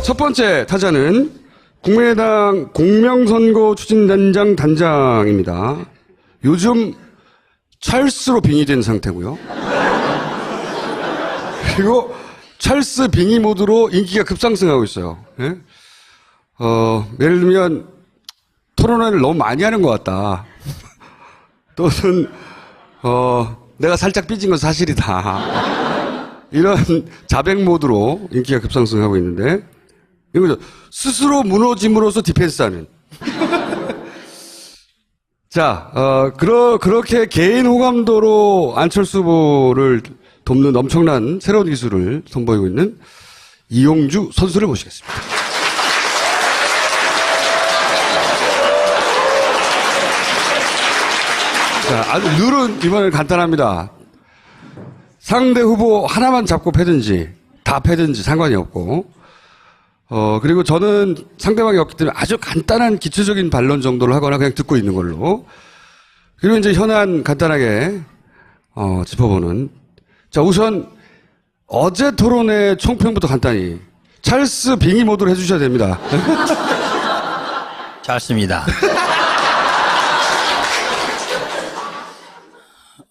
첫 번째 타자는 국민의당 공명선거 추진단장 단장입니다. 요즘 찰스로 빙의된 상태고요. 그리고 찰스 빙의 모드로 인기가 급상승하고 있어요. 예? 예를 들면 토론회를 너무 많이 하는 것 같다. 또는 내가 살짝 삐진 건 사실이다. 이런 자백 모드로 인기가 급상승하고 있는데 이거죠. 스스로 무너짐으로써 디펜스하는. 자, 그렇게 개인 호감도로 안철수 후보를 돕는 엄청난 새로운 기술을 선보이고 있는 이용주 선수를 모시겠습니다. 자, 아주 룰은 이번엔 간단합니다. 상대 후보 하나만 잡고 패든지 다 패든지 상관이 없고, 그리고 저는 상대방이 없기 때문에 아주 간단한 기초적인 반론 정도를 하거나 그냥 듣고 있는 걸로. 그리고 이제 현안 간단하게, 짚어보는. 자, 우선 어제 토론회 총평부터 간단히. 찰스 빙의 모드로 해주셔야 됩니다. 잘 씁니다.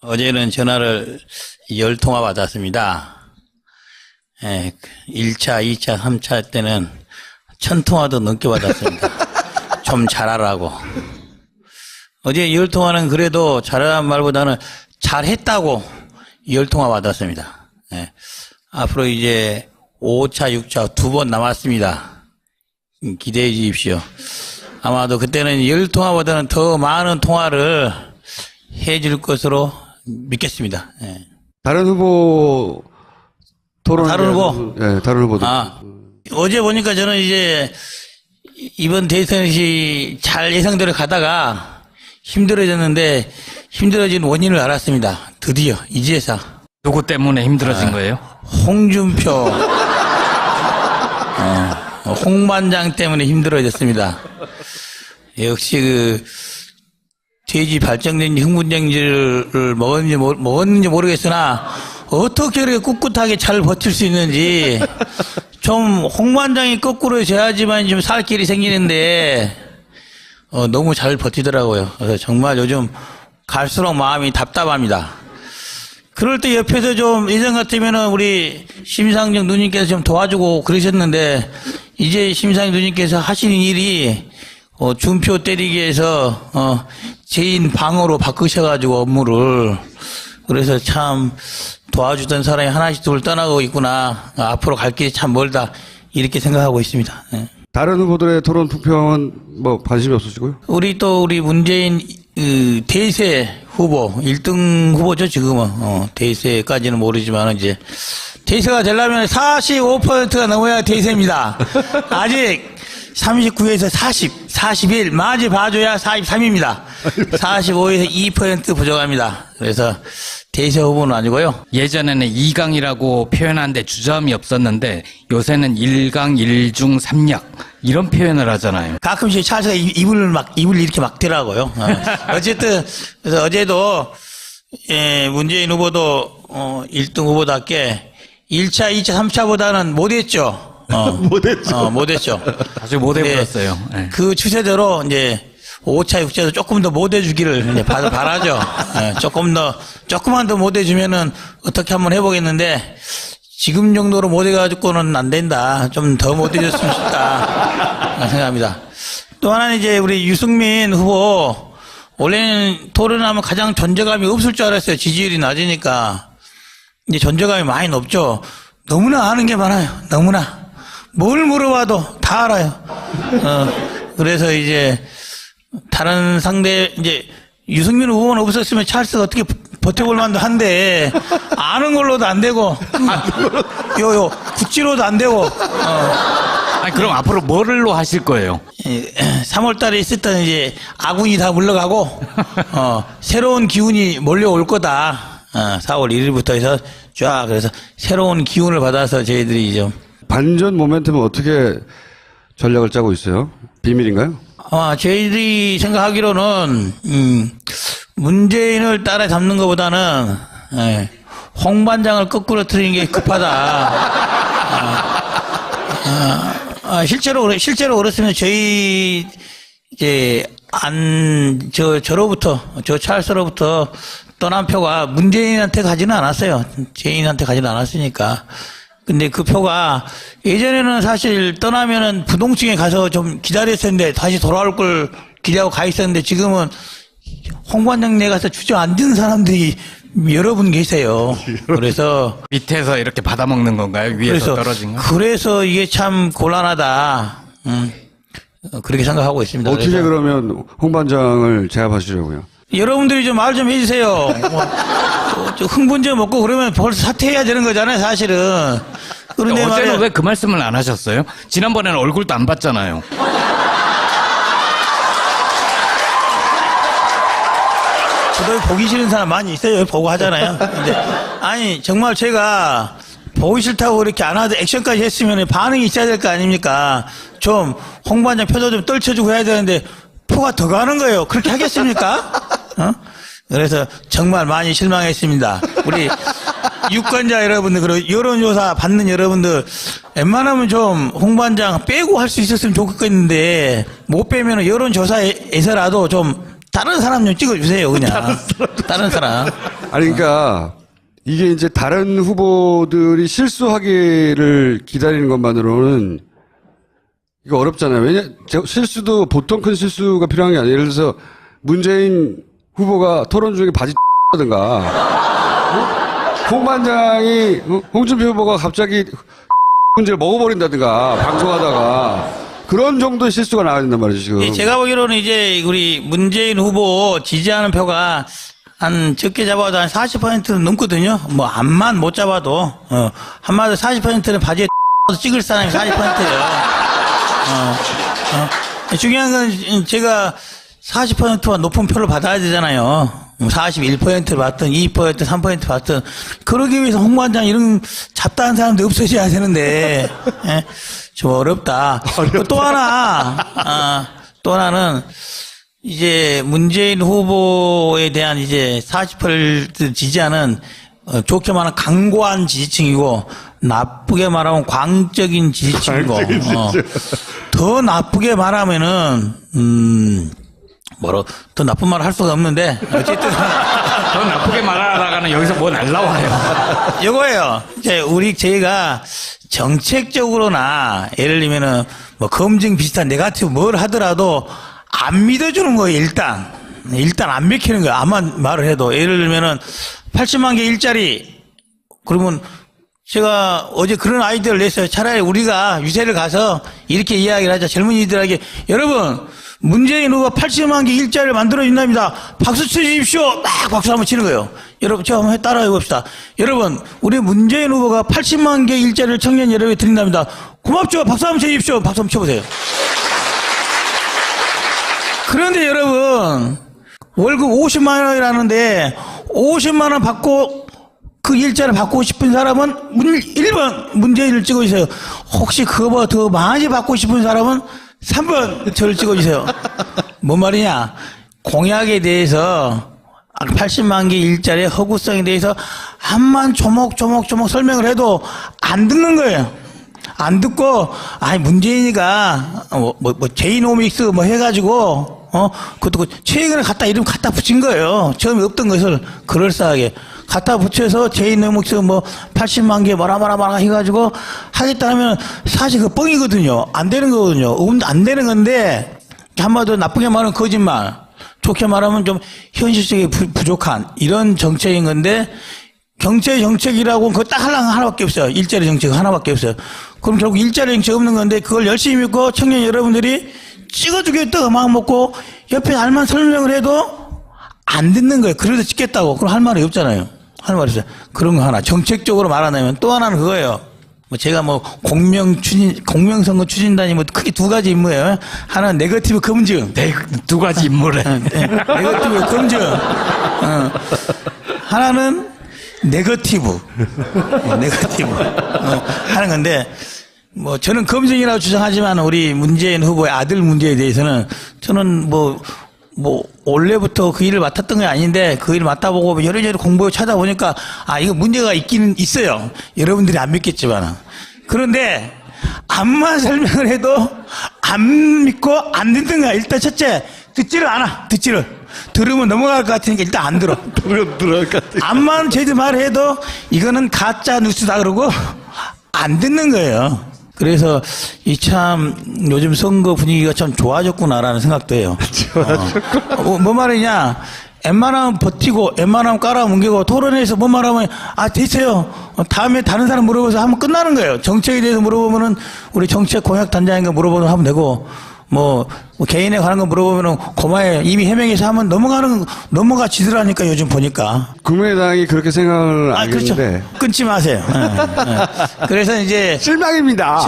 어제는 전화를 10통화 받았습니다. 예, 1차, 2차, 3차 때는 1000통화도 넘게 받았습니다. 좀 잘하라고. 어제 10통화는 그래도 잘하는 말보다는 잘했다고 10통화 받았습니다. 예, 앞으로 이제 5차, 6차 2번 남았습니다. 기대해 주십시오. 아마도 그때는 10통화보다는 더 많은 통화를 해줄 것으로 믿겠습니다. 예. 다른 후보 토론. 다른 후보? 네, 다른 후보도. 어제 보니까 저는 이제 이번 대선이 잘 예상대로 가다가 힘들어졌는데 힘들어진 원인을 알았습니다. 드디어 이제서. 누구 때문에 힘들어진 거예요? 홍준표, 홍반장 때문에 힘들어졌습니다. 역시 돼지 발정된 흥분정지를 먹었는지 모르겠으나 어떻게 이렇게 꿋꿋하게 잘 버틸 수 있는지 좀 홍반장이 거꾸로 져야지만 좀 살 길이 생기는데 너무 잘 버티더라고요. 그래서 정말 요즘 갈수록 마음이 답답합니다. 그럴 때 옆에서 좀 예전 같으면은 우리 심상정 누님께서 좀 도와주고 그러셨는데 이제 심상정 누님께서 하시는 일이 준표 때리기 위해서 개인 방어로 바꾸셔가지고 업무를. 그래서 참 도와주던 사람이 하나씩 둘 떠나고 있구나. 앞으로 갈 길이 참 멀다. 이렇게 생각하고 있습니다. 네. 다른 후보들의 토론 투표는 뭐 관심이 없으시고요? 우리 문재인 대세 후보 1등 후보죠 지금은. 대세까지는 모르지만 이제 대세가 되려면 45%가 넘어야 대세입니다. 아직 39에서 41 마지 봐줘야 43입니다. 45에서 2% 부족합니다. 그래서 대세 후보는 아니고요. 예전에는 2강이라고 표현하는데 주저함이 없었는데 요새는 1강 1중 3약 이런 표현을 하잖아요. 가끔씩 찰스가 입을 이렇게 막더라고요. 어쨌든 그래서 어제도 문재인 후보도 1등 후보답게 1차, 2차, 3차보다는 못했죠. 못했죠. 아주 못해버렸어요. 네. 그 추세대로 이제 5차, 6차에서 조금 더 못해주기를 이제 바라죠. 조금만 더 못해주면은 어떻게 한번 해보겠는데 지금 정도로 못해가지고는 안 된다. 좀 더 못해줬으면 싶다. 생각합니다. 또 하나는 이제 우리 유승민 후보 원래는 토론하면 가장 존재감이 없을 줄 알았어요. 지지율이 낮으니까. 이제 존재감이 많이 높죠. 너무나 아는 게 많아요. 너무나. 뭘 물어봐도 다 알아요. 그래서 이제 다른 상대 이제 유승민 후보는 없었으면 찰스가 어떻게 버텨볼 만도 한데 아는 걸로도 안 되고 국지로도 안 되고. 아니 그럼 앞으로 뭐를로 하실 거예요? 3월달에 있었던 이제 아군이 다 물러가고 새로운 기운이 몰려올 거다. 4월 1일부터 해서 쫙 그래서 새로운 기운을 받아서 저희들이 좀 반전 모멘텀은 어떻게 전략을 짜고 있어요? 비밀인가요? 저희들이 생각하기로는 문재인을 따라잡는 것보다는 홍 반장을 거꾸로 틀리는 게 급하다. 실제로 그렇으면 저희 이제 저로부터 저 찰스로부터 떠난 표가 문재인한테 가지는 않았어요. 재인한테 가지는 않았으니까. 근데 그 표가 예전에는 사실 떠나면은 부동층에 가서 좀 기다렸었는데 다시 돌아올 걸 기대하고 가 있었는데 지금은 홍반장내 가서 주저앉은 사람들이 여러 분 계세요. 그래서 밑에서 이렇게 받아먹는 건가요? 위에서 떨어진 거? 그래서 이게 참 곤란하다. 그렇게 생각하고 있습니다. 어떻게 그래서 그러면 홍 반장을 제압하시려고요? 여러분들이 좀 말 좀 해주세요. 저 흥분제 먹고 그러면 벌써 사퇴해야 되는 거잖아요, 사실은. 그런데 어제는 말이야, 왜 그 말씀을 안 하셨어요? 지난번에는 얼굴도 안 봤잖아요. 저도 보기 싫은 사람 많이 있어요. 보고 하잖아요. 근데 아니 정말 제가 보기 싫다고 이렇게 안 하도 액션까지 했으면 반응이 있어야 될 거 아닙니까? 좀 홍반장 표도 좀 떨쳐주고 해야 되는데 표가 더 가는 거예요. 그렇게 하겠습니까? 그래서 정말 많이 실망했습니다. 우리 유권자 여러분들 그리고 여론조사 받는 여러분들 웬만하면 좀 홍반장 빼고 할 수 있었으면 좋겠는데 못 빼면 여론조사에서라도 좀 다른 사람 좀 찍어주세요. 그냥 다른 사람. 아니 그러니까 이게 이제 다른 후보들이 실수하기를 기다리는 것만으로는 이거 어렵잖아요. 실수도 보통 큰 실수가 필요한 게 아니에요. 예를 들어서 문재인 후보가 토론 중에 바지 하든가 홍 반장이 홍준표 후보가 갑자기 문제를 먹어버린다든가 방송하다가 그런 정도의 실수가 나와야 된단 말이죠 지금. 제가 보기로는 이제 우리 문재인 후보 지지하는 표가 한 적게 잡아도 한 40%는 넘거든요. 뭐 암만 못 잡아도 한마디로 40%는 바지에 찍을 사람이 40%예요. 중요한 건 제가 40%와 높은 표를 받아야 되잖아요. 41%를 받든 2%, 3% 받든 그러기 위해서 홍반장 이런 잡다한 사람도 없어져야 되는데 좀 어렵다. 또 하나는 이제 문재인 후보에 대한 이제 40% 지지하는 좋게 말하면 강고한 지지층이고 나쁘게 말하면 광적인 지지층이고 더 나쁘게 말하면은 더 나쁜 말을 할 수가 없는데 어쨌든 더 나쁘게 말하다가는 여기서 뭐 날라와요. 이거예요. 이제 저희가 정책적으로나 예를 들면은 뭐 검증 비슷한 네거티브 뭘 하더라도 안 믿어주는 거예요. 일단 안 믿기는 거예요. 아무만 말을 해도 예를 들면은 80만 개 일자리 그러면 제가 어제 그런 아이디어를 냈어요. 차라리 우리가 유세를 가서 이렇게 이야기를 하자. 젊은이들에게 여러분 문재인 후보가 80만 개 일자리를 만들어준답니다. 박수 쳐주십시오. 딱 박수 한번 치는 거예요. 여러분 제가 한번 따라해 봅시다. 여러분 우리 문재인 후보가 80만 개 일자리를 청년 여러분에 드린답니다. 고맙죠. 박수 한번 쳐주십시오. 박수 한번 쳐보세요. 그런데 여러분 월급 50만 원이라는데 50만 원 받고 그 일자를 받고 싶은 사람은 1번 문재인을 찍어주세요. 혹시 그거보다 더 많이 받고 싶은 사람은 3번 저를 찍어주세요. 뭔 말이냐. 공약에 대해서 80만 개 일자리의 허구성에 대해서 한만 조목조목 설명을 해도 안 듣는 거예요. 안 듣고 문재인이가 제이노믹스 뭐 해가지고 그것도 최근에 이름 갖다 붙인 거예요. 처음에 없던 것을 그럴싸하게 갖다 붙여서 제이노믹스 뭐 80만 개 뭐라 해가지고 하겠다 하면 사실 그 뻥이거든요. 안 되는 거거든요. 안 되는 건데 한마디로 나쁘게 말하면 거짓말, 좋게 말하면 좀 현실적이 부족한 이런 정책인 건데 경제 정책이라고 그거 딱 하나밖에 없어요. 일자리 정책 하나밖에 없어요. 그럼 결국 일자리 정책 없는 건데 그걸 열심히 믿고 청년 여러분들이 찍어주겠다고 마음 먹고 옆에 알만 설명을 해도 안 듣는 거예요. 그래도 찍겠다고. 그럼 할 말이 없잖아요. 할 말이 없어요. 그런 거 하나. 정책적으로 말하자면 또 하나는 그거예요. 제가 공명선거 추진단이 크게 두 가지 임무예요. 하나는 네거티브 검증. 두 가지 임무래. 네거티브 검증. 하나는 네거티브 하는 건데 저는 검증이라고 주장하지만 우리 문재인 후보의 아들 문제에 대해서는 저는 원래부터 그 일을 맡았던 게 아닌데 그 일을 맡아보고 여러저러 공부해 찾아보니까 이거 문제가 있기는 있어요. 여러분들이 안 믿겠지만 그런데 암만 설명을 해도 안 믿고 안 듣는 거야. 일단 첫째, 듣지를 않아. 들으면 넘어갈 것 같으니까 일단 안 들어. 들어갈 것 같아. 암만 저희들 말해도 이거는 가짜 뉴스다 그러고 안 듣는 거예요. 그래서 이 참 요즘 선거 분위기가 참 좋아졌구나라는 생각도 해요. 뭐 말이냐? 웬만하면 버티고 웬만하면 깔아뭉개고 토론회에서 뭐 말하면 됐어요. 다음에 다른 사람 물어봐서 하면 끝나는 거예요. 정책에 대해서 물어보면은 우리 정책 공약 단장인가 물어보면 하면 되고 뭐 개인에 관한 거 물어보면은 고마에 이미 해명해서 하면 넘어가지더라니까 요즘 보니까. 국민의당이 그렇게 생각을 그렇죠. 하겠는데 끊지 마세요. 예. 그래서 이제 실망입니다.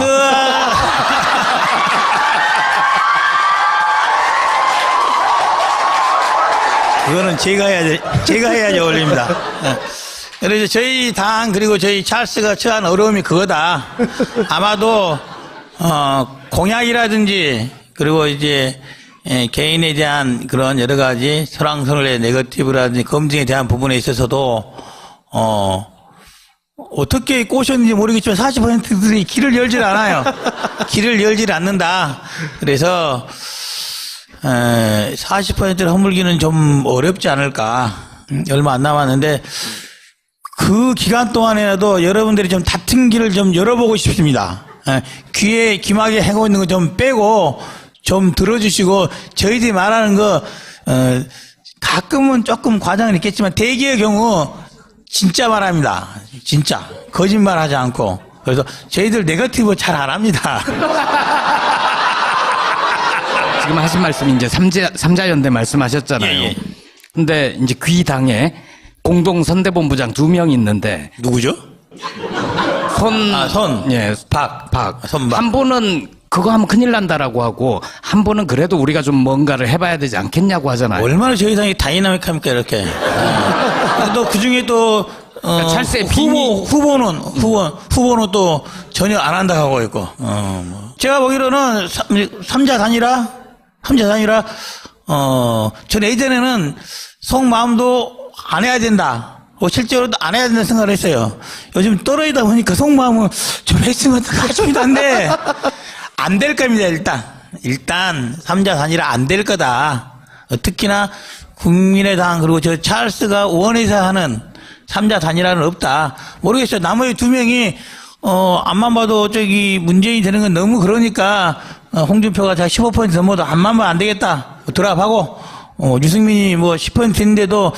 그거는 제가 해야지 어울립니다. 예. 그래서 저희 당 그리고 저희 찰스가 처한 어려움이 그거다. 아마도 공약이라든지 그리고 이제 개인에 대한 그런 여러 가지 설왕설래 네거티브라든지 검증에 대한 부분에 있어서도 어떻게 꼬셨는지 모르겠지만 40%들이 길을 열질 않아요. 길을 열질 않는다. 그래서 40%를 허물기는 좀 어렵지 않을까. 얼마 안 남았는데 그 기간 동안에라도 여러분들이 좀 다툰 길을 좀 열어보고 싶습니다. 귀에 귀마개 해고 있는 거 좀 빼고 좀 들어주시고 저희들이 말하는 거 가끔은 조금 과장은 있겠지만 대개의 경우 진짜 말합니다. 진짜 거짓말하지 않고. 그래서 저희들 네거티브 잘 안 합니다. 지금 하신 말씀이 이제 삼자연대 말씀하셨잖아요. 예. 근데 이제 귀당에 공동 선대본부장 2명 있는데 누구죠? 예, 선박. 한 분은 그거 하면 큰일 난다라고 하고 한 분은 그래도 우리가 좀 뭔가를 해봐야 되지 않겠냐고 하잖아요. 얼마나 저희 당이 다이나믹합니까 이렇게. 또 그중에 또 그러니까 찰스의 후보는 또 전혀 안 한다 하고 있고. 제가 보기로는 삼자 단일화 전 예전에는 속마음도 안 해야 된다. 실제로도 안 해야 된다는 생각을 했어요. 요즘 떨어지다 보니까 속마음은 좀 했으면 좀 한데 안 될 겁니다. 일단 삼자 단일화 안 될 거다. 특히나 국민의당 그리고 저 찰스가 원해서 하는 삼자 단일화는 없다. 모르겠어요. 나머지 2명이 앞만 봐도 저기 문재인이 되는 건 너무 그러니까 홍준표가 자 15% 넘어도 앞만 봐도 안 되겠다. 드랍하고 유승민이 뭐 10% 했는데도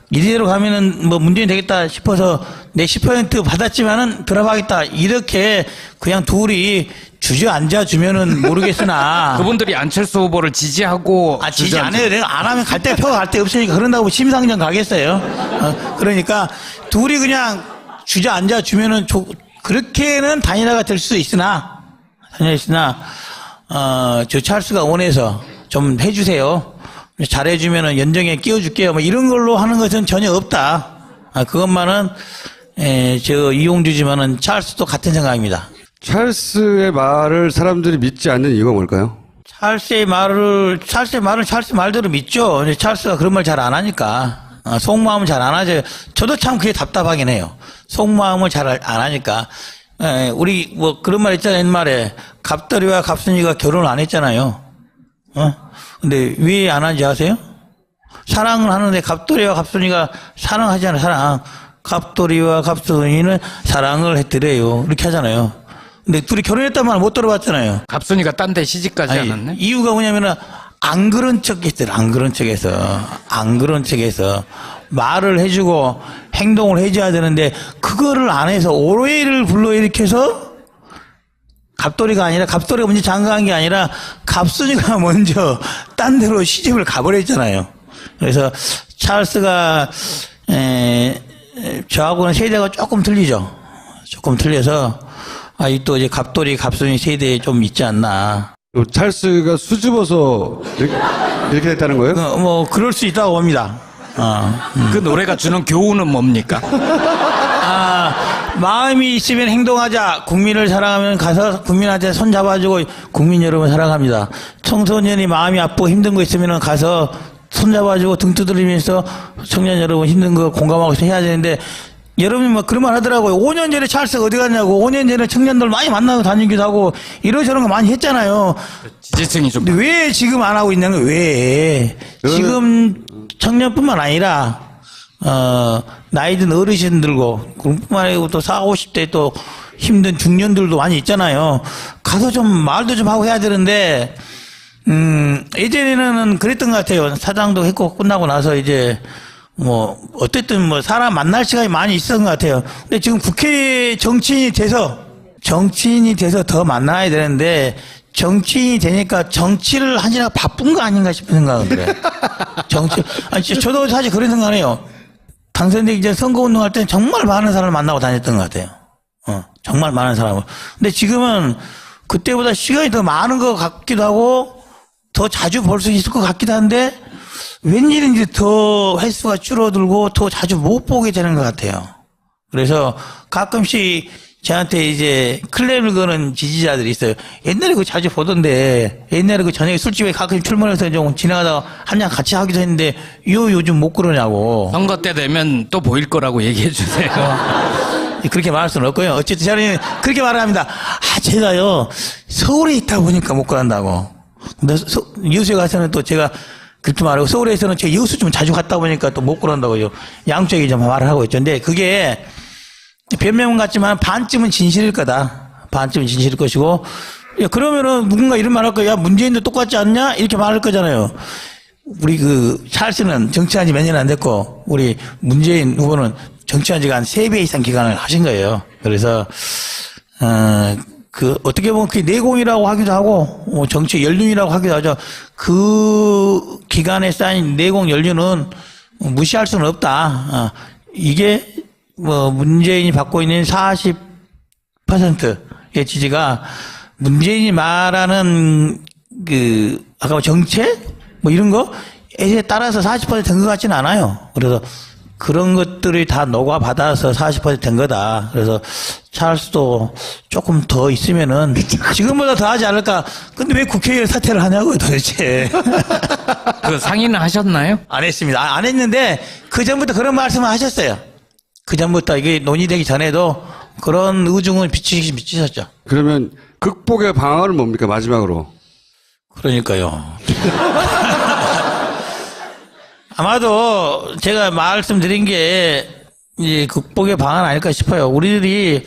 이대로 가면은 뭐 문재인 되겠다 싶어서 내 10% 받았지만은 드랍하겠다. 이렇게 그냥 둘이 주저앉아 주면은 모르겠으나 그분들이 안철수 후보를 지지하고 지지 안 해요. 내가 안 하면 표가 갈 데 없으니까 그런다고 심상정 가겠어요. 그러니까 둘이 그냥 주저앉아 주면은 그렇게는 단일화가 될 수 있으나 저 찰스가 원해서 좀 해주세요. 잘해주면은 연정에 끼워줄게요. 뭐 이런 걸로 하는 것은 전혀 없다. 그것만은 저 이용주지만은 찰스도 같은 생각입니다. 찰스의 말을 사람들이 믿지 않는 이유가 뭘까요? 찰스의 말을 찰스 말대로 믿죠. 근데 찰스가 그런 말 잘 안 하니까. 속마음은 잘 안 하죠. 저도 참 그게 답답하긴 해요. 속마음을 잘 안 하니까. 우리 뭐 그런 말 있잖아요. 옛말에 갑돌이와 갑순이가 결혼을 안 했잖아요. 근데 왜 안 하는지 아세요? 사랑을 하는데 갑돌이와 갑순이가 사랑하잖아요. 사랑. 갑돌이와 갑순이는 사랑을 했더래요. 이렇게 하잖아요. 근데 둘이 결혼했단 말 못 들어봤잖아요. 갑순이가 딴 데 시집가지 않았네? 이유가 뭐냐면은 안 그런 척 했더래. 안 그런 척해서 말을 해주고 행동을 해줘야 되는데 그거를 안 해서 오해를 불러일으켜서 갑돌이가 먼저 장가간 게 아니라 갑순이가 먼저 딴 데로 시집을 가버렸잖아요. 그래서 찰스가 저하고는 세대가 조금 틀리죠. 조금 틀려서 또 이제 갑돌이 갑순이 세대에 좀 있지 않나. 찰스가 수줍어서 이렇게 됐다는 거예요? 뭐 그럴 수 있다고 봅니다. 그 노래가 주는 교훈은 뭡니까? 마음이 있으면 행동하자. 국민을 사랑하면 가서 국민한테 손 잡아주고 국민 여러분 사랑합니다. 청소년이 마음이 아프고 힘든 거 있으면 가서 손 잡아주고 등 두드리면서 청년 여러분 힘든 거 공감하고 해야 되는데 여러분이 뭐 그런 말 하더라고요. 5년 전에 찰스가 어디 갔냐고. 5년 전에 청년들 많이 만나고 다니기도 하고 이러저런 거 많이 했잖아요. 지지층이 좀. 근데 왜 지금 안 하고 있냐는 거예요. 왜? 지금 청년뿐만 아니라 나이든 어르신들고 그뿐만 아니고 또 40, 50대 또 힘든 중년들도 많이 있잖아요. 가서 좀 말도 좀 하고 해야 되는데 예전에는 그랬던 것 같아요. 사장도 했고 끝나고 나서 이제 뭐 어쨌든 뭐 사람 만날 시간이 많이 있었던 것 같아요. 근데 지금 국회 정치인이 돼서 더 만나야 되는데 정치인이 되니까 정치를 하느라 바쁜 거 아닌가 싶은 생각은 들어요. 아니 저도 사실 그런 생각해요. 당선되기 전 선거운동할 때는 정말 많은 사람을 만나고 다녔던 것 같아요. 정말 많은 사람을. 근데 지금은 그때보다 시간이 더 많은 것 같기도 하고 더 자주 볼 수 있을 것 같기도 한데 웬일인지 더 횟수가 줄어들고 더 자주 못 보게 되는 것 같아요. 그래서 가끔씩 저한테 이제 클레임을 거는 지지자들이 있어요. 옛날에 그거 자주 보던데, 옛날에 그 저녁에 술집에 가끔 출근해서 좀 지나가다가 한잔 같이 하기도 했는데, 요즘 못 그러냐고. 선거 때 되면 또 보일 거라고 얘기해 주세요. 그렇게 말할 수는 없고요. 어쨌든 저는 그렇게 말을 합니다. 제가요, 서울에 있다 보니까 못 그런다고. 근데 여수에 가서는 또 제가 그렇게 말하고, 서울에서는 제가 여수 좀 자주 갔다 보니까 또 못 그런다고요. 양쪽에 좀 말을 하고 있죠. 근데 그게 변명은 같지만 반쯤은 진실일 거다. 반쯤은 진실일 것이고, 야, 그러면은 누군가 이런 말 할 거야. 야, 문재인도 똑같지 않냐? 이렇게 말할 거잖아요. 우리 찰스는 정치한 지 몇 년 안 됐고, 우리 문재인 후보는 정치한 지가 한 3배 이상 기간을 하신 거예요. 그래서, 어떻게 보면 그게 내공이라고 하기도 하고, 정치 연륜이라고 하기도 하죠. 그 기간에 쌓인 내공 연륜은 무시할 수는 없다. 이게, 문재인이 받고 있는 40%의 지지가 문재인이 말하는 아까 뭐 정책? 이런 거에 따라서 40%된 것 같지는 않아요. 그래서 그런 것들이 다 녹아받아서 40%된 거다. 그래서 찰스도 조금 더 있으면은 지금보다 더 하지 않을까. 근데 왜 국회의원 사퇴를 하냐고요, 도대체. 그 상의는 하셨나요? 안 했습니다. 안 했는데 그 전부터 그런 말씀을 하셨어요. 그 전부터 이게 논의되기 전에도 그런 의중을 비치셨죠. 그러면 극복의 방안은 뭡니까, 마지막으로? 그러니까요. 아마도 제가 말씀드린 게 이제 극복의 방안 아닐까 싶어요. 우리들이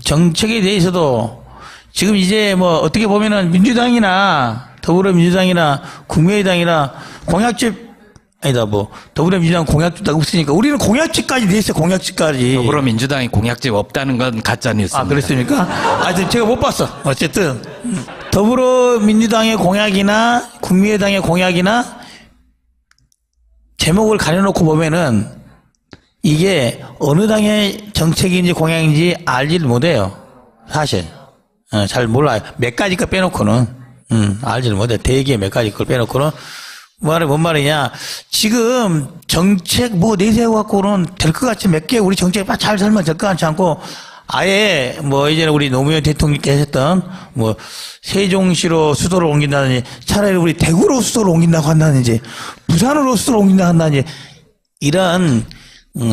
정책에 대해서도 지금 이제 뭐 어떻게 보면은 민주당이나 더불어민주당이나 국민의당이나 공약집 아니다 더불어민주당 공약집 없으니까 우리는 공약집까지 돼 있어요. 공약집까지. 더불어민주당이 공약집 없다는 건 가짜 뉴스입니다. 그랬습니까? 하여튼 제가 못 봤어. 어쨌든 더불어민주당의 공약이나 국민의당의 공약이나 제목을 가려놓고 보면은 이게 어느 당의 정책인지 공약인지 알지를 못해요. 사실 잘 몰라요. 몇 가지 거 빼놓고는 알지를 못해요. 대개 몇 가지 걸 빼놓고는 뭔 말이냐. 지금 정책 내세워 갖고는 될 것 같지 몇 개 우리 정책 잘 살면 될 것 같지 않고 아예 이제는 우리 노무현 대통령께서 했던 세종시로 수도를 옮긴다든지 차라리 우리 대구로 수도를 옮긴다고 한다든지 부산으로 수도를 옮긴다고 한다든지 이런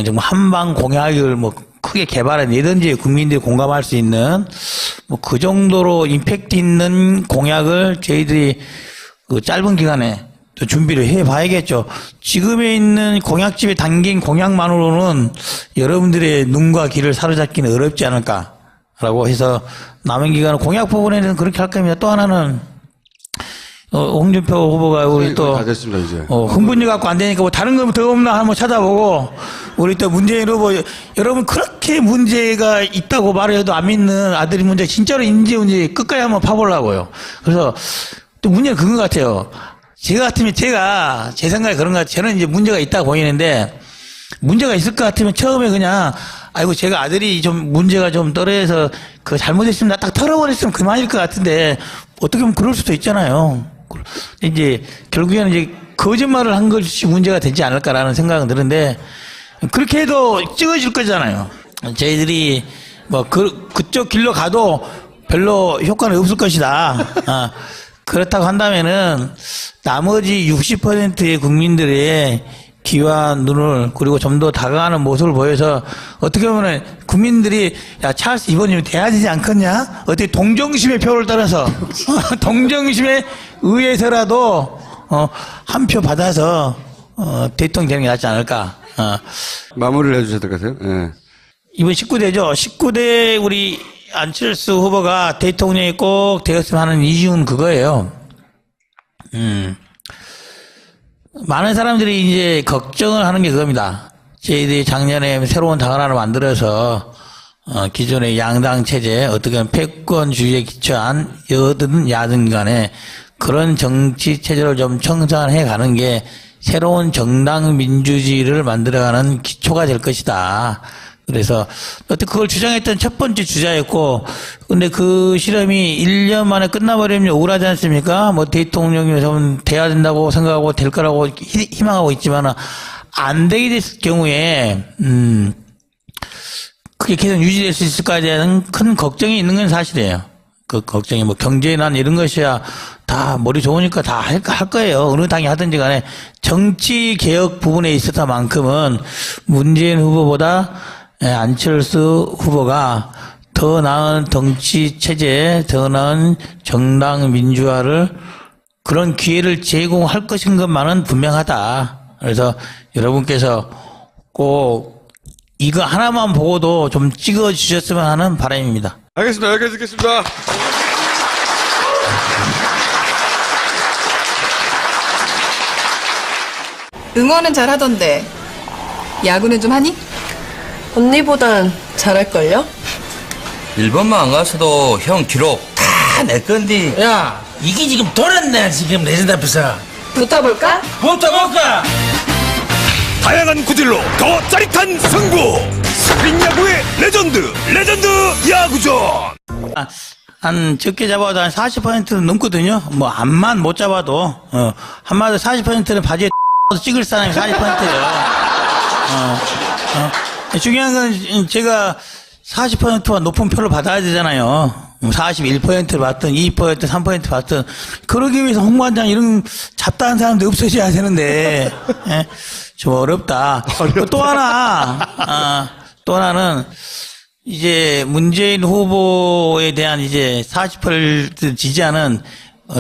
정말 한방 공약을 크게 개발해내든지 국민들이 공감할 수 있는 그 정도로 임팩트 있는 공약을 저희들이 짧은 기간에 또 준비를 해봐야겠죠. 지금에 있는 공약집에 담긴 공약만으로는 여러분들의 눈과 귀를 사로잡기는 어렵지 않을까라고 해서 남은 기간은 공약 부분에는 그렇게 할 겁니다. 또 하나는 홍준표 후보가 우리 또 다 됐습니다, 이제. 흥분이 갖고 안 되니까 다른 거 더 없나 한번 찾아보고 우리 또 문재인 후보 여러분 그렇게 문제가 있다고 말해도 안 믿는 아들이 문제 진짜로 인지 끝까지 한번 파보려고요. 그래서 또 문제는 그건 것 같아요. 제가 같으면 제 생각에 그런 것 같아요. 저는 이제 문제가 있다고 보이는데 문제가 있을 것 같으면 처음에 그냥 아이고 제가 아들이 좀 문제가 좀 떨어져서 잘못했습니다. 딱 털어버렸으면 그만일 것 같은데 어떻게 보면 그럴 수도 있잖아요. 이제 결국에는 이제 거짓말을 한 것이 문제가 되지 않을까라는 생각은 드는데 그렇게 해도 찍어질 거잖아요. 저희들이 그쪽 길로 가도 별로 효과는 없을 것이다. 그렇다고 한다면은 나머지 60%의 국민들의 귀와 눈을 그리고 좀 더 다가가는 모습을 보여서 어떻게 보면 국민들이 야 찰스 이번이면 돼야 되지 않겠냐? 어떻게 동정심의 표를 따라서 동정심에 의해서라도 한 표 받아서 대통령 되는 게 낫지 않을까? 마무리를 해주셔야 될 것 같아요. 예. 이번 19대죠. 19대 우리 안철수 후보가 대통령이 꼭 되었으면 하는 이유는 그거예요. 많은 사람들이 이제 걱정을 하는 게 그겁니다. 저희들이 작년에 새로운 당을 하나 만들어서 기존의 양당 체제, 어떻게 보면 패권주의에 기초한 여든 야든 간에 그런 정치 체제를 좀 청산해 가는 게 새로운 정당 민주주의를 만들어가는 기초가 될 것이다. 그래서 어떻게 그걸 주장했던 첫 번째 주자였고, 근데 그 실험이 1년 만에 끝나버리면 우울하지 않습니까? 뭐 대통령이 좀 돼야 된다고 생각하고 될 거라고 희망하고 있지만 안 되게 됐을 경우에 그게 계속 유지될 수 있을까에 대한 큰 걱정이 있는 건 사실이에요. 그 걱정이 뭐 경제난 이런 것이야 다 머리 좋으니까 다 할 거예요. 어느 당이 하든지 간에 정치 개혁 부분에 있어서만큼은 문재인 후보보다 안철수 후보가 더 나은 정치 체제, 더 나은 정당 민주화를 그런 기회를 제공할 것인 것만은 분명하다. 그래서 여러분께서 꼭 이거 하나만 보고도 좀 찍어 주셨으면 하는 바람입니다. 알겠습니다. 여기까지 듣겠습니다. 응원은 잘하던데 야구는 좀 하니? 언니보단 잘할걸요? 1번만 안 갔어도 형 기록 다 내 건데. 야, 이게 지금 돌았네, 지금 레전드 앞에서. 붙어볼까? 붙어볼까? 다양한 구질로 더 짜릿한 승부. 스크린 야구의 레전드 야구전. 한 적게 잡아도 한 40%는 넘거든요. 뭐 암만 못 잡아도 한마디로 40%는 바지에 찍을 사람이 40%예요. 중요한 건 제가 40%와 높은 표를 받아야 되잖아요. 41%를 받든 2%, 3% 받든 그러기 위해서 홍보한장 이런 잡다한 사람들 없어져야 되는데 좀 어렵다. 또 하나는 이제 문재인 후보에 대한 이제 40% 지지하는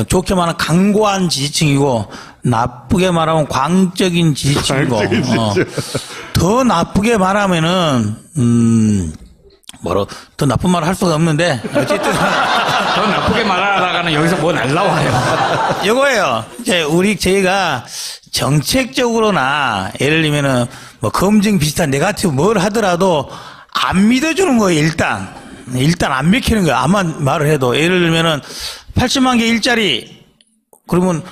좋게 말하면 강고한 지지층이고 나쁘게 말하면 광적인 지지층이고 더 나쁘게 말하면은 더 나쁜 말을 할 수가 없는데 어쨌든 더 나쁘게 말하다가는 여기서 뭐 날라와요. 이거예요. 이제 저희가 정책적으로나 예를 들면은 뭐 검증 비슷한 네거티브 뭘 하더라도 안 믿어주는 거예요. 일단 안 믿기는 거예요. 아무만 말을 해도 예를 들면은 80만 개 일자리 그러면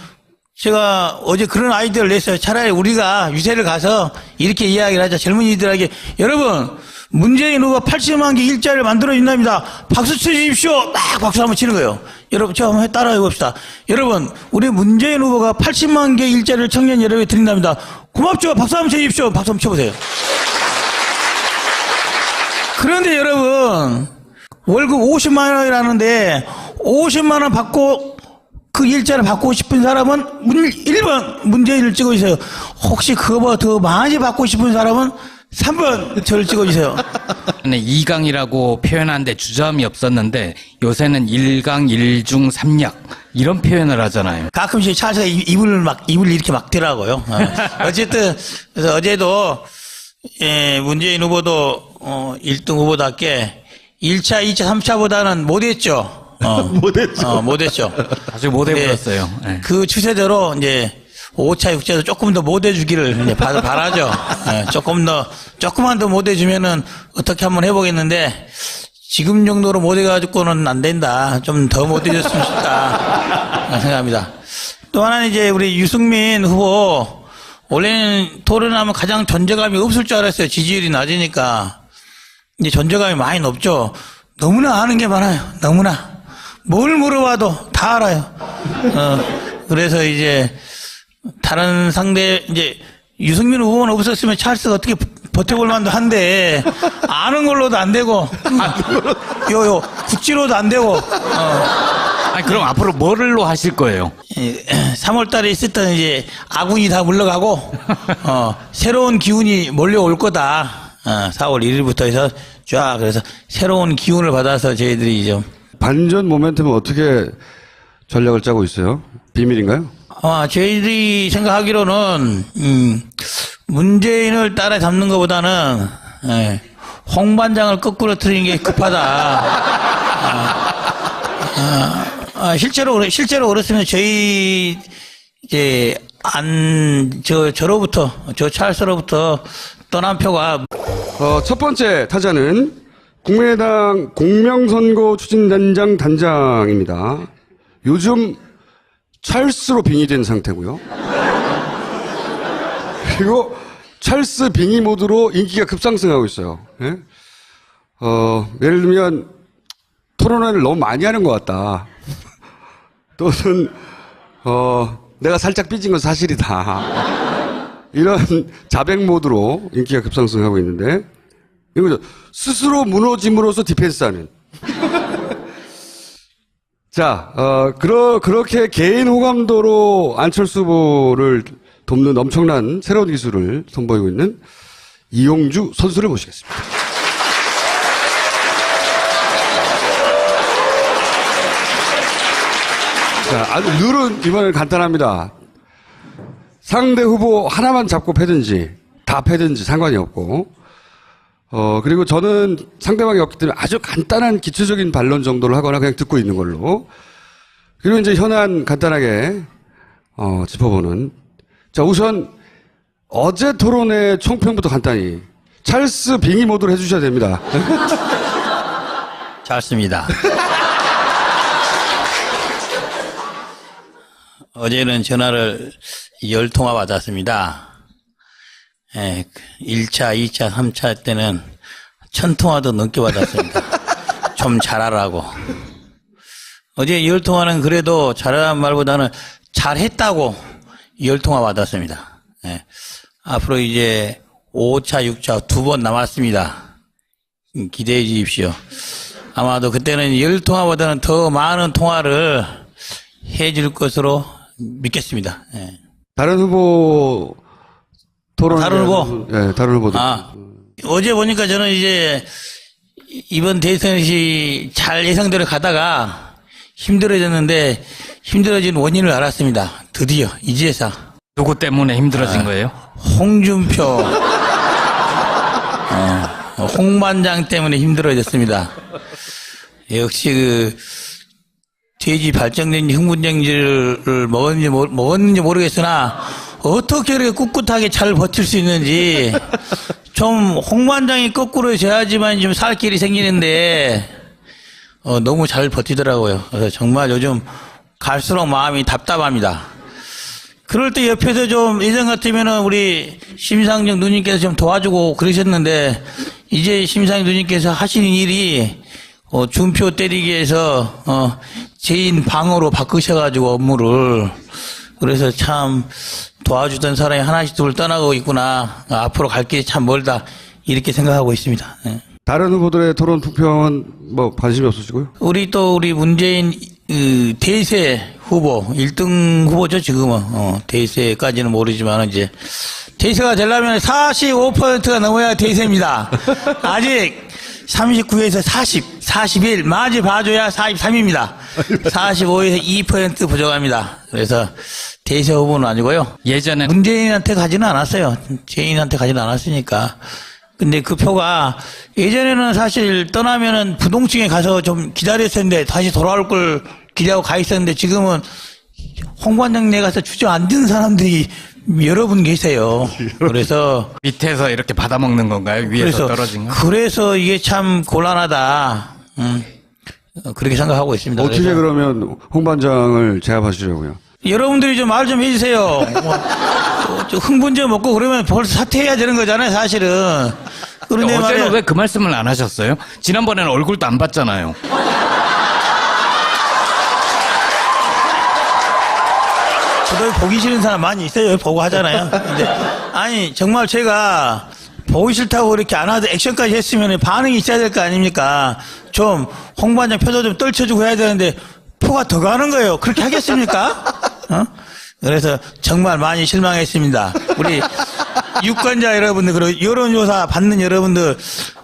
제가 어제 그런 아이디어를 냈어요. 차라리 우리가 유세를 가서 이렇게 이야기를 하자. 젊은이들에게 여러분 문재인 후보가 80만 개 일자리를 만들어준답니다. 박수 쳐주십시오. 막 박수 한번 치는 거예요. 여러분 제가 한번 따라해 봅시다. 여러분 우리 문재인 후보가 80만 개 일자리를 청년 여러분에 드린답니다. 고맙죠. 박수 한번 쳐주십시오. 박수 한번 쳐보세요. 그런데 여러분 월급 50만 원이라는데 50만 원 받고 그 일자를 받고 싶은 사람은 1번 문재인을 찍어주세요. 혹시 그거보다 더 많이 받고 싶은 사람은 3번 저를 찍어주세요. 2강이라고 표현하는데 주저함이 없었는데 요새는 1강 1중 3약 이런 표현을 하잖아요. 가끔씩 차에서 입을 이렇게 막더라고요. 어쨌든 그래서 어제도 문재인 후보도 1등 후보답게 1차, 2차, 3차보다는 못했죠. 못했죠. 아주 못해버렸어요. 네. 그 추세대로 이제 5차, 6차도 조금 더 못해주기를 이제 바라죠. 조금만 더 못해주면은 어떻게 한번 해보겠는데 지금 정도로 못해가지고는 안 된다. 좀 더 못해줬으면 싶다. 생각합니다. 또 하나는 이제 우리 유승민 후보 원래는 토론하면 가장 존재감이 없을 줄 알았어요. 지지율이 낮으니까. 이제 존재감이 많이 높죠. 너무나 아는 게 많아요. 너무나. 뭘 물어봐도 다 알아요. 그래서 이제 다른 상대 이제 유승민 후보는 없었으면 찰스가 어떻게 버텨볼 만도 한데 아는 걸로도 안 되고 국지로도 안 되고 그럼 앞으로 뭐를로 하실 거예요? 3월 달에 있었던 이제 아군이 다 물러가고, 새로운 기운이 몰려올 거다. 4월 1일부터 해서 쫙, 그래서 새로운 기운을 받아서 저희들이 좀. 반전 모멘텀은 어떻게 전략을 짜고 있어요? 비밀인가요? 저희들이 생각하기로는, 문재인을 따라잡는 것보다는, 홍 반장을 거꾸로 틀리는 게 급하다. 실제로 그렇으면 저희, 저로부터, 저 찰스로부터 떠난 표가. 첫 번째 타자는 국민의당 공명선거 추진단장 단장입니다. 요즘 찰스로 빙의된 상태고요. 그리고 찰스 빙의 모드로 인기가 급상승하고 있어요. 예? 예를 들면 토론회를 너무 많이 하는 것 같다. 또는 내가 살짝 삐진 건 사실이다. 이런 자백 모드로 인기가 급상승하고 있는데 이거 스스로 무너짐으로써 디펜스하는. 자, 그렇게 개인 호감도로 안철수 후보를 돕는 엄청난 새로운 기술을 선보이고 있는 이용주 선수를 모시겠습니다. 자, 아주 룰은 이번엔 간단합니다. 상대 후보 하나만 잡고 패든지 다 패든지 상관이 없고, 그리고 저는 상대방이 없기 때문에 아주 간단한 기초적인 반론 정도를 하거나 그냥 듣고 있는 걸로. 그리고 이제 현안 간단하게, 짚어보는. 자, 우선 어제 토론회 총평부터 간단히 찰스 빙의 모드로 해주셔야 됩니다. 찰스입니다. 어제는 전화를 10통화 받았습니다. 1차, 2차, 3차 때는 1000통화도 넘게 받았습니다. 좀 잘하라고. 어제 10통화는 그래도 잘하는 말보다는 잘했다고 10통화 받았습니다. 앞으로 이제 5차, 6차 2번 남았습니다. 기대해 주십시오. 아마도 그때는 10통화보다는 더 많은 통화를 해줄 것으로 믿겠습니다. 다른 후보 토론. 다른 후보? 네, 다른 후보도. 어제 보니까 저는 이제 이번 대선이 잘 예상대로 가다가 힘들어졌는데 홍준표 드디어 이제서. 누구 때문에 힘들어진 거예요? 홍준표, 홍 반장 때문에 힘들어졌습니다. 역시 돼지 발정된 흥분정지를 먹었는지 모르겠으나 어떻게 이렇게 꿋꿋하게 잘 버틸 수 있는지. 좀 홍 반장이 거꾸로 져야지만 좀 살 길이 생기는데 너무 잘 버티더라고요. 그래서 정말 요즘 갈수록 마음이 답답합니다. 그럴 때 옆에서 좀 예전 같으면은 우리 심상정 누님께서 좀 도와주고 그러셨는데 이제 심상정 누님께서 하시는 일이 준표 때리기 위해서 개인 방어로 바꾸셔가지고 업무를. 그래서 참 도와주던 사람이 하나씩 둘 떠나고 있구나. 앞으로 갈 길이 참 멀다. 이렇게 생각하고 있습니다. 다른 후보들의 토론 투표는 뭐 관심이 없으시고요? 우리 문재인 대세 후보 1등 후보죠 지금은. 대세까지는 모르지만 이제 대세가 되려면 45%가 넘어야 대세입니다. 아직 39에서 40, 41 마지 봐줘야 43입니다. 45에서 2% 부족합니다. 그래서 대세 후보는 아니고요. 예전에 문재인한테 가지는 않았어요. 재인한테 가지는 않았으니까. 근데 그 표가 예전에는 사실 떠나면은 부동층에 가서 좀 기다렸었는데 다시 돌아올 걸 기대하고 가 있었는데 지금은 홍반장네 가서 주저앉은 사람들이 여러 분 계세요. 그래서 밑에서 이렇게 받아먹는 건가요? 위에서 떨어진 거? 그래서 이게 참 곤란하다. 그렇게 생각하고 있습니다. 어떻게 그래서 그러면 홍 반장을 제압하시려고요? 여러분들이 좀 말 좀 해주세요. 좀 흥분제 먹고 그러면 벌써 사퇴해야 되는 거잖아요, 사실은. 그런데 어제는 말이야. 왜 그 말씀을 안 하셨어요? 지난번에는 얼굴도 안 봤잖아요. 저도 보기 싫은 사람 많이 있어요. 보고 하잖아요. 근데 아니 정말 제가 보기 싫다고 이렇게 안 하도 액션까지 했으면 반응이 있어야 될 거 아닙니까? 좀 홍반장 표도 좀 떨쳐주고 해야 되는데 표가 더 가는 거예요. 그렇게 하겠습니까? 그래서 정말 많이 실망했습니다. 우리 유권자 여러분들, 그리고 여론조사 받는 여러분들,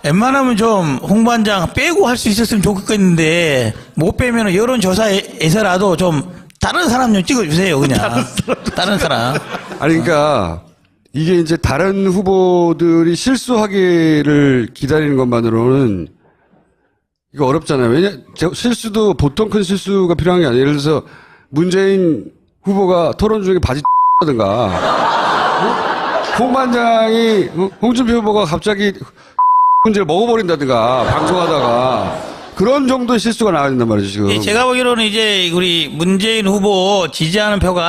웬만하면 좀 홍반장 빼고 할 수 있었으면 좋겠는데, 못 빼면 여론조사에서라도 좀 다른 사람 좀 찍어주세요, 그냥. 다른 사람. 아니, 그러니까 이게 이제 다른 후보들이 실수하기를 기다리는 것만으로는 이거 어렵잖아요. 실수도 보통 큰 실수가 필요한 게 아니에요. 예를 들어서 문재인 후보가 토론 중에 바지 하든가, 홍 반장이, 홍준표 후보가 갑자기 문제를 먹어버린다든가, 방송하다가. 그런 정도의 실수가 나와야 된단 말이죠, 지금. 제가 보기로는 이제 우리 문재인 후보 지지하는 표가